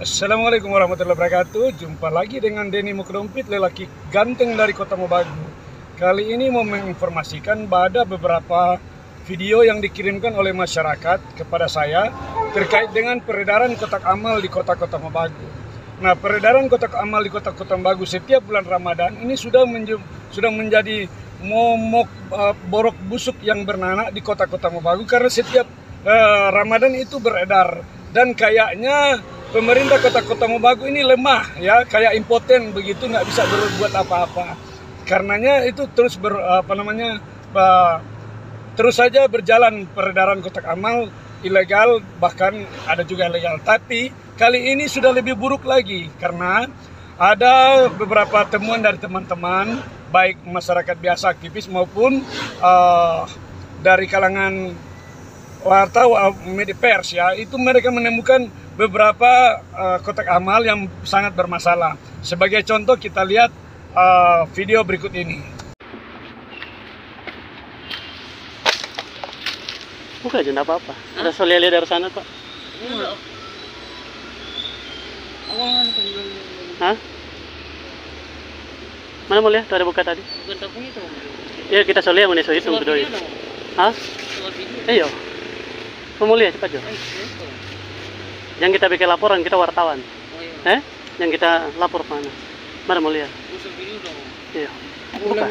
Assalamualaikum warahmatullahi wabarakatuh. Jumpa lagi dengan Denny Mukdompit, lelaki ganteng dari Kota Mobagu. Kali ini mau menginformasikan ada beberapa video yang dikirimkan oleh masyarakat kepada saya terkait dengan peredaran kotak amal di kota-kota Mobagu. Nah, peredaran kotak amal di kota-kota Mobagu setiap bulan Ramadan ini sudah menjadi momok borok busuk yang beranak di kota-kota Mobagu, karena setiap Ramadan itu beredar, dan kayaknya pemerintah kota-kota Mobagu ini lemah, ya, kayak impoten begitu, nggak bisa berbuat apa-apa. Karenanya itu terus terus saja berjalan peredaran kotak amal ilegal, bahkan ada juga legal. Tapi kali ini sudah lebih buruk lagi, karena ada beberapa temuan dari teman-teman, baik masyarakat biasa, aktivis, maupun dari kalangan wartawan, media pers, ya, itu mereka menemukan beberapa kotak amal yang sangat bermasalah. Sebagai contoh, kita lihat video berikut ini. Buka aja, enggak apa-apa. Ada solia dari sana, Pak. Hah? Mana mau lihat? Tuh ada buka tadi. Iya, kita solia mau itu kedua. Hah? Ayo. Mau lihat cepat, Jo. Yang kita bikin laporan, kita wartawan. Yang kita lapor mana? Mana mau lihat? Iya. Buka.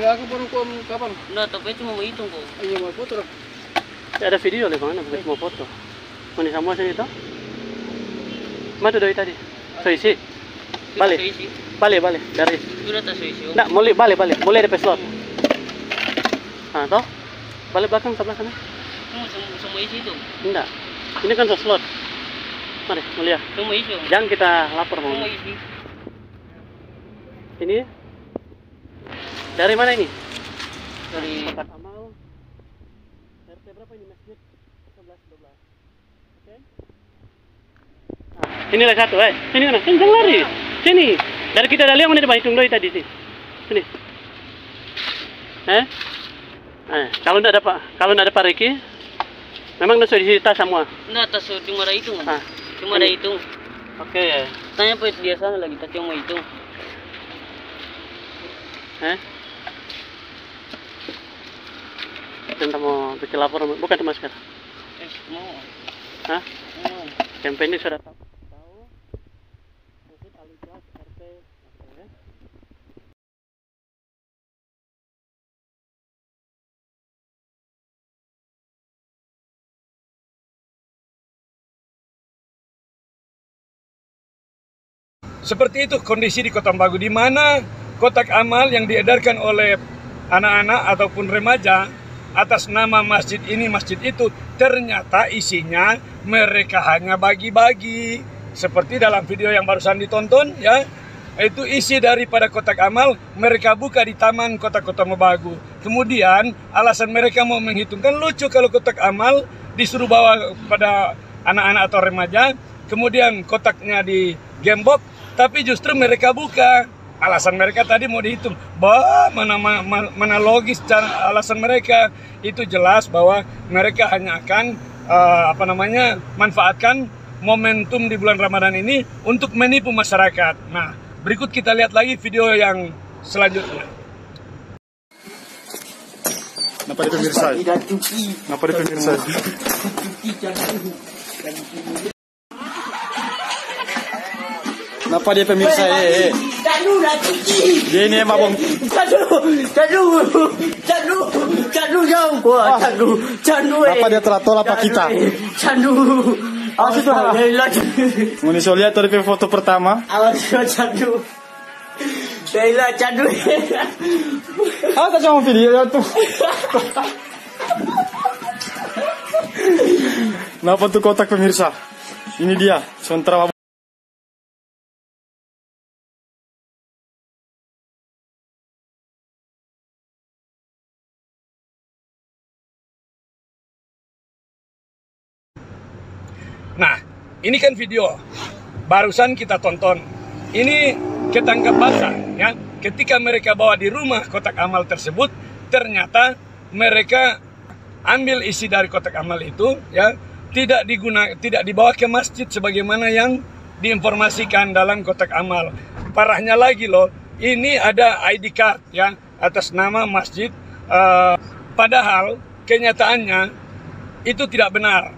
Kapan? Nah, tapi cuma mau hitung kok. Iya, mau foto. Ada video di mana? Bukan cuma foto. Mau di semua sini toh? Mana doi tadi? Soisi. Balik. Balik dari. Sudah tak soisi. Nah, balik. Boleh ada slot. Nah, toh? Balik belakang sebelah sana. Semua isi itu? Enggak. Ini kan slot. Mari, mulia. Semua isi. Jangan kita lapor, mau. Semua isi. Ini dari mana ini? Dari Kotak amal. RT berapa ini, masjid? 11 12. Oke. Nah, inilah satu, Ini mana? Jangan lari. Sini. Dari kita dah lihat mana dia hitung doi tadi sih. Sini. Kalau enggak ada Pak Riki, memang sudah disita semua. enggak, tas cuma ada hitung. Ah, Cuma ada hitung. Oke. Tanya apa dia sana lagi, tak cuma hitung. Kita mau bikin laporan, bukan di masker. Mau. Hah? Mau. Campaign ini sudah tahu. Masjid Al-Ikhlas RT. Oke. Seperti itu kondisi di Kota Mobagu, di mana kotak amal yang diedarkan oleh anak-anak ataupun remaja atas nama masjid ini, masjid itu, ternyata isinya mereka hanya bagi-bagi. Seperti dalam video yang barusan ditonton, ya, itu isi daripada kotak amal mereka buka di taman kota-kota Mobagu. Kemudian alasan mereka mau menghitungkan, lucu kalau kotak amal disuruh bawa pada anak-anak atau remaja, kemudian kotaknya digembok, tapi justru mereka buka. Alasan mereka tadi mau dihitung. Mana logis alasan mereka. Itu jelas bahwa mereka hanya akan manfaatkan momentum di bulan Ramadan ini untuk menipu masyarakat. Nah, berikut kita lihat lagi video yang selanjutnya. Kenapa dia pemirsa? Kenapa dia pemirsa? Kenapa dia pemirsa? Dia ini emang bom. Kenapa dia teratur apa kita? Mau lihat dari foto pertama. Apa cuma video tuh? Kenapa tuh kotak pemirsa? Ini dia, sentra. Nah, ini kan video barusan kita tonton. Ini ketangkap basah, ya. Ketika mereka bawa di rumah kotak amal tersebut, ternyata mereka ambil isi dari kotak amal itu, ya, tidak dibawa ke masjid sebagaimana yang diinformasikan dalam kotak amal. Parahnya lagi loh, ini ada ID card ya atas nama masjid, padahal kenyataannya itu tidak benar.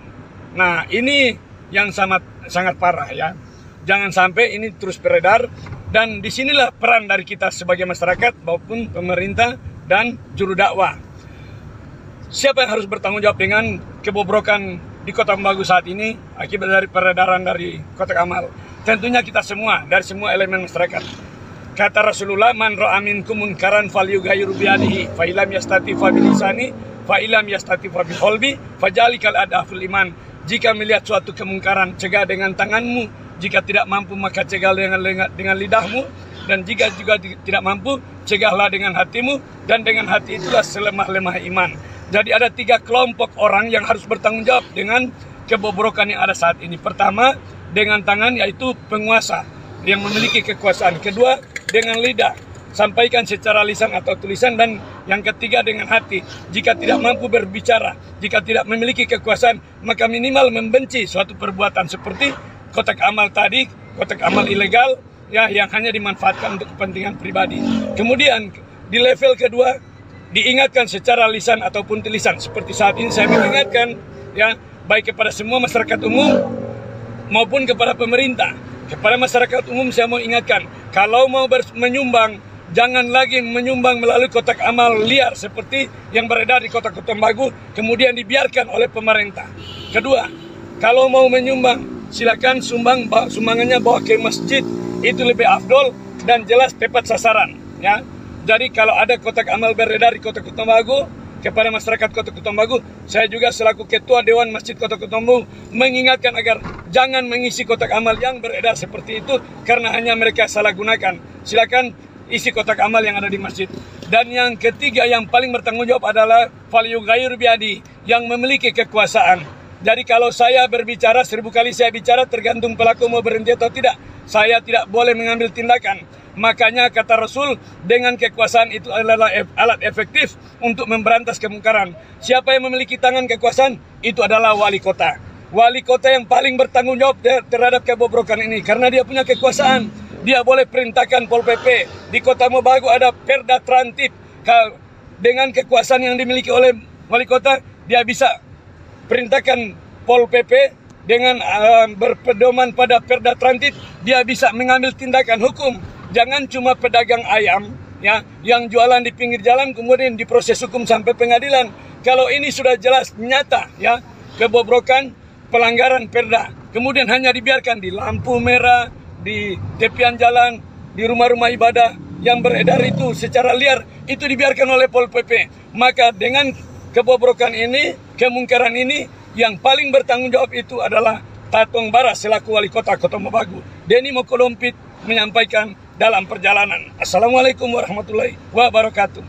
Nah, ini yang sangat parah ya. Jangan sampai ini terus beredar, dan disinilah peran dari kita sebagai masyarakat maupun pemerintah dan juru dakwah. Siapa yang harus bertanggung jawab dengan kebobrokan di Kota Tembagu saat ini akibat dari peredaran dari kotak amal? Tentunya kita semua, dari semua elemen masyarakat. Kata Rasulullah, man ra'a minkum munkaran falyughayyiru biyadihi, fa illam yastati fa bilisani, fa illam yastati fa biqalbi, fajalikal adaful iman. Jika melihat suatu kemungkaran, cegah dengan tanganmu. Jika tidak mampu, maka cegahlah dengan lidahmu. Dan jika juga tidak mampu, cegahlah dengan hatimu. Dan dengan hati itulah selemah-lemah iman. Jadi ada 3 kelompok orang yang harus bertanggung jawab dengan kebobrokan yang ada saat ini. Pertama, dengan tangan, yaitu penguasa yang memiliki kekuasaan. Kedua, dengan lidah, sampaikan secara lisan atau tulisan. Dan yang ketiga, dengan hati. Jika tidak mampu berbicara, jika tidak memiliki kekuasaan, maka minimal membenci suatu perbuatan seperti kotak amal tadi, kotak amal ilegal ya, yang hanya dimanfaatkan untuk kepentingan pribadi. Kemudian di level kedua, diingatkan secara lisan ataupun tulisan. Seperti saat ini saya mengingatkan ya, baik kepada semua masyarakat umum maupun kepada pemerintah. Kepada masyarakat umum saya mau ingatkan, kalau mau menyumbang, jangan lagi menyumbang melalui kotak amal liar seperti yang beredar di Kota Tembagu kemudian dibiarkan oleh pemerintah. Kedua, kalau mau menyumbang, silakan sumbangannya bawa ke masjid, itu lebih afdol dan jelas tepat sasaran ya. Jadi kalau ada kotak amal beredar di Kota Tembagu, kepada masyarakat Kota Tembagu, saya juga selaku Ketua Dewan Masjid Kota Tembagu mengingatkan agar jangan mengisi kotak amal yang beredar seperti itu, karena hanya mereka salah gunakan. Silakan isi kotak amal yang ada di masjid. Dan yang ketiga yang paling bertanggung jawab adalah falyughayyiru biyadihi, yang memiliki kekuasaan. Jadi kalau saya berbicara, 1000 kali saya bicara, tergantung pelaku mau berhenti atau tidak. Saya tidak boleh mengambil tindakan. Makanya kata Rasul, dengan kekuasaan itu adalah alat efektif untuk memberantas kemungkaran. Siapa yang memiliki tangan kekuasaan? Itu adalah wali kota. Wali kota yang paling bertanggung jawab terhadap kebobrokan ini, karena dia punya kekuasaan. Dia boleh perintahkan Pol PP. Di Kota Tembagu ada Perda Trantip. Dengan kekuasaan yang dimiliki oleh wali kota, dia bisa perintahkan Pol PP dengan berpedoman pada Perda Trantip, dia bisa mengambil tindakan hukum. Jangan cuma pedagang ayam ya, yang jualan di pinggir jalan kemudian diproses hukum sampai pengadilan. Kalau ini sudah jelas nyata ya, kebobrokan, pelanggaran Perda, kemudian hanya dibiarkan di lampu merah, di tepian jalan, di rumah-rumah ibadah yang beredar itu secara liar, itu dibiarkan oleh Pol PP. Maka dengan kebobrokan ini, kemungkaran ini, yang paling bertanggung jawab itu adalah Tatong Bara selaku wali kota Kota Tembagu. Denny Mokolompit menyampaikan dalam perjalanan. Assalamualaikum warahmatullahi wabarakatuh.